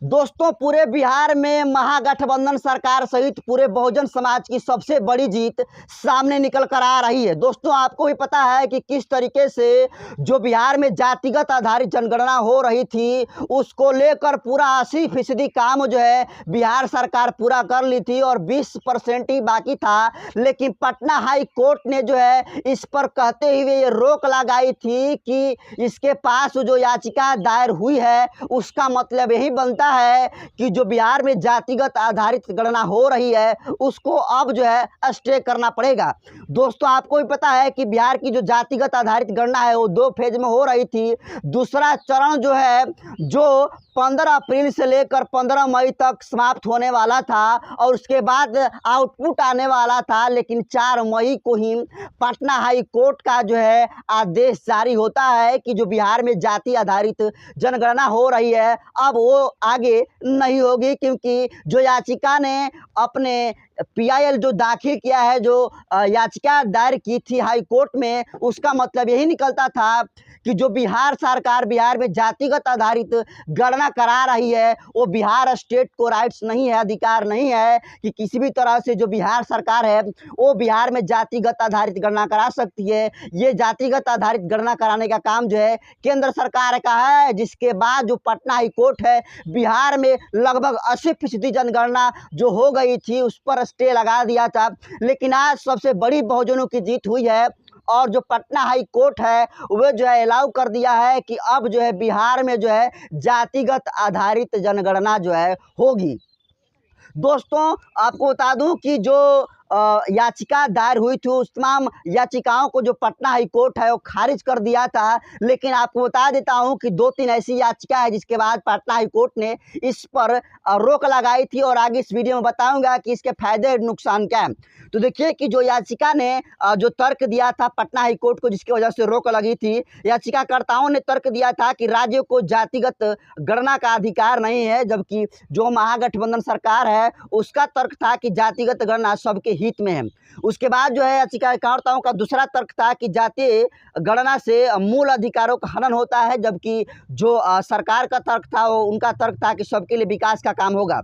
दोस्तों, पूरे बिहार में महागठबंधन सरकार सहित पूरे बहुजन समाज की सबसे बड़ी जीत सामने निकल कर आ रही है। दोस्तों, आपको भी पता है कि किस तरीके से जो बिहार में जातिगत आधारित जनगणना हो रही थी, उसको लेकर पूरा 80% काम जो है बिहार सरकार पूरा कर ली थी और 20% ही बाकी था। लेकिन पटना हाई कोर्ट ने जो है इस पर कहते हुए ये रोक लगाई थी कि इसके पास जो याचिका दायर हुई है उसका मतलब यही बनता है कि जो बिहार में जातिगत आधारित गणना हो रही है उसको अब जो है स्टे करना पड़ेगा। दोस्तों, आपको भी पता है कि बिहार की जो जातिगत आधारित गणना है वो 2 फेज में हो रही थी। दूसरा चरण जो है जो 15 अप्रैल से लेकर 15 मई तक समाप्त होने वाला था और उसके बाद आउटपुट आने वाला था, लेकिन 4 मई को ही पटना हाई कोर्ट का जो है आदेश जारी होता है कि जो बिहार में जाति आधारित जनगणना हो रही है अब वो आगे नहीं होगी, क्योंकि जो याचिका ने अपने पीआईएल जो दाखिल किया है, जो याचिका दायर की थी हाई कोर्ट में, उसका मतलब यही निकलता था कि जो बिहार सरकार बिहार में जातिगत आधारित गणना करा रही है वो बिहार स्टेट को राइट्स नहीं है, अधिकार नहीं है कि किसी भी तरह से जो बिहार सरकार है वो बिहार में जातिगत आधारित गणना करा सकती है। ये जातिगत आधारित गणना कराने का काम जो है केंद्र सरकार का है, जिसके बाद जो पटना हाई कोर्ट है बिहार में लगभग 80% जनगणना जो हो गई थी उस पर स्टे लगा दिया था। लेकिन आज सबसे बड़ी बहुजनों की जीत हुई है और जो पटना हाई कोर्ट है वो जो है अलाउ कर दिया है कि अब जो है बिहार में जो है जातिगत आधारित जनगणना जो है होगी। दोस्तों, आपको बता दूं कि जो याचिका दायर हुई थी उस तमाम याचिकाओं को जो पटना हाई कोर्ट है वो खारिज कर दिया था। लेकिन आपको बता देता हूं कि 2-3 ऐसी याचिका है जिसके बाद पटना हाई कोर्ट ने इस पर रोक लगाई थी और आगे इस वीडियो में बताऊंगा कि इसके फायदे और नुकसान क्या है। तो देखिए कि जो याचिका ने जो तर्क दिया था पटना हाई कोर्ट को, जिसकी वजह से रोक लगी थी, याचिकाकर्ताओं ने तर्क दिया था कि राज्यों को जातिगत गणना का अधिकार नहीं है, जबकि जो महागठबंधन सरकार है उसका तर्क था कि जातिगत गणना सबके हित में है। उसके बाद जो है याचिकाकर्ताओं का दूसरा तर्क था कि जातीय गणना से मूल अधिकारों का हनन होता है, जबकि जो सरकार का तर्क था वो उनका तर्क था कि सबके लिए विकास का काम होगा।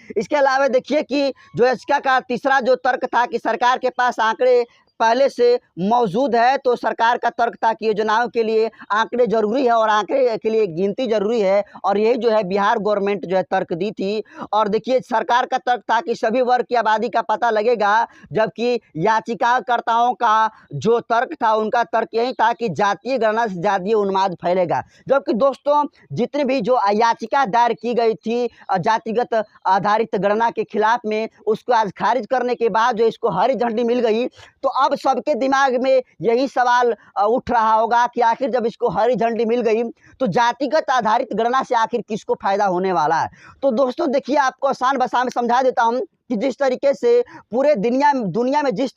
इसके अलावा देखिए कि जो याचिका का तीसरा जो तर्क था कि सरकार के पास आंकड़े पहले से मौजूद है, तो सरकार का तर्क था कि योजनाओं के लिए आंकड़े जरूरी है और आंकड़े के लिए गिनती जरूरी है, और यही जो है बिहार गवर्नमेंट जो है तर्क दी थी। और देखिए सरकार का तर्क था कि सभी वर्ग की आबादी का पता लगेगा, जबकि याचिकाकर्ताओं का जो तर्क था उनका तर्क यही था कि जातीय गणना से जातीय उन्माद फैलेगा। जबकि दोस्तों, जितनी भी जो याचिका दायर की गई थी जातिगत आधारित गणना के खिलाफ में, उसको आज खारिज करने के बाद जो इसको हरी झंडी मिल गई, तो अब सबके दिमाग में यही सवाल उठ रहा होगा कि आखिर जब इसको हरी झंडी मिल गई तो जातिगत आधारित गणना से आखिर किसको फायदा होने वाला है। तो दोस्तों देखिए, आपको आसान भाषा में समझा देता हूं कि जिस तरीके से पूरे दुनिया में जिस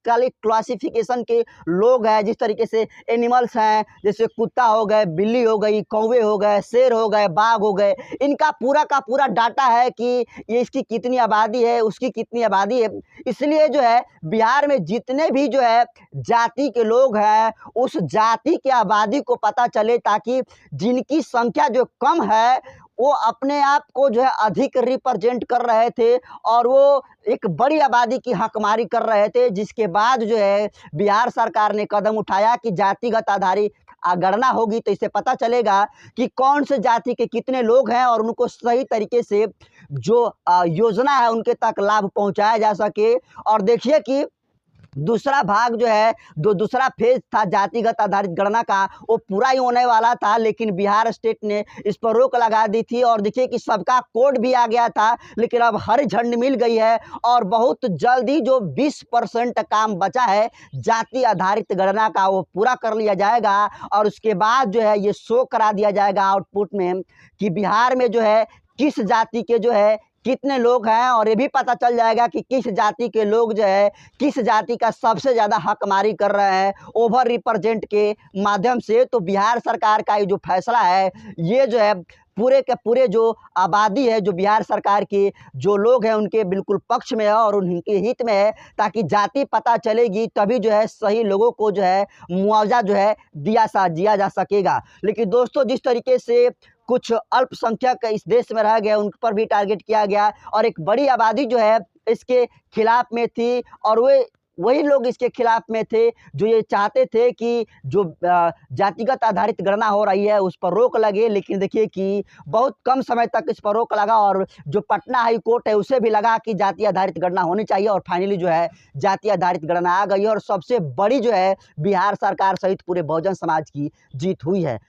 क्लासिफिकेशन के लोग हैं, जिस तरीके से एनिमल्स हैं, जैसे कुत्ता हो गए, बिल्ली हो गई, कौवे हो गए, शेर हो गए, बाघ हो गए, इनका पूरा का पूरा डाटा है कि ये इसकी कितनी आबादी है, उसकी कितनी आबादी है। इसलिए जो है बिहार में जितने भी जो है जाति के लोग हैं उस जाति के आबादी को पता चले, ताकि जिनकी संख्या जो कम है वो अपने आप को जो है अधिक रिप्रेजेंट कर रहे थे और वो एक बड़ी आबादी की हकमारी कर रहे थे, जिसके बाद जो है बिहार सरकार ने कदम उठाया कि जातिगत आधारित गणना होगी, तो इससे पता चलेगा कि कौन से जाति के कितने लोग हैं और उनको सही तरीके से जो योजना है उनके तक लाभ पहुंचाया जा सके। और देखिए कि दूसरा भाग जो है दूसरा फेज था जातिगत आधारित गणना का, वो पूरा ही होने वाला था, लेकिन बिहार स्टेट ने इस पर रोक लगा दी थी। और देखिए कि सबका कोड भी आ गया था, लेकिन अब हरी झंडी मिल गई है और बहुत जल्दी जो 20% काम बचा है जाति आधारित गणना का वो पूरा कर लिया जाएगा। और उसके बाद जो है ये शो करा दिया जाएगा आउटपुट में कि बिहार में जो है किस जाति के जो है कितने लोग हैं, और ये भी पता चल जाएगा कि किस जाति के लोग जो है किस जाति का सबसे ज़्यादा हकमारी कर रहे हैं ओवर रिप्रेजेंट के माध्यम से। तो बिहार सरकार का ये जो फैसला है ये जो है पूरे के पूरे जो आबादी है, जो बिहार सरकार के जो लोग हैं उनके बिल्कुल पक्ष में है और उनके हित में है, ताकि जाति पता चलेगी तभी जो है सही लोगों को जो है मुआवजा जो है दिया जा सकेगा। लेकिन दोस्तों, जिस तरीके से कुछ अल्पसंख्यक इस देश में रह गए उन पर भी टारगेट किया गया और एक बड़ी आबादी जो है इसके खिलाफ में थी और वही लोग इसके खिलाफ में थे जो ये चाहते थे कि जो जातिगत आधारित गणना हो रही है उस पर रोक लगे। लेकिन देखिए कि बहुत कम समय तक इस पर रोक लगा और जो पटना हाई कोर्ट है उसे भी लगा कि जाति आधारित गणना होनी चाहिए और फाइनली जो है जाति आधारित गणना आ गई और सबसे बड़ी जो है बिहार सरकार सहित पूरे बहुजन समाज की जीत हुई है।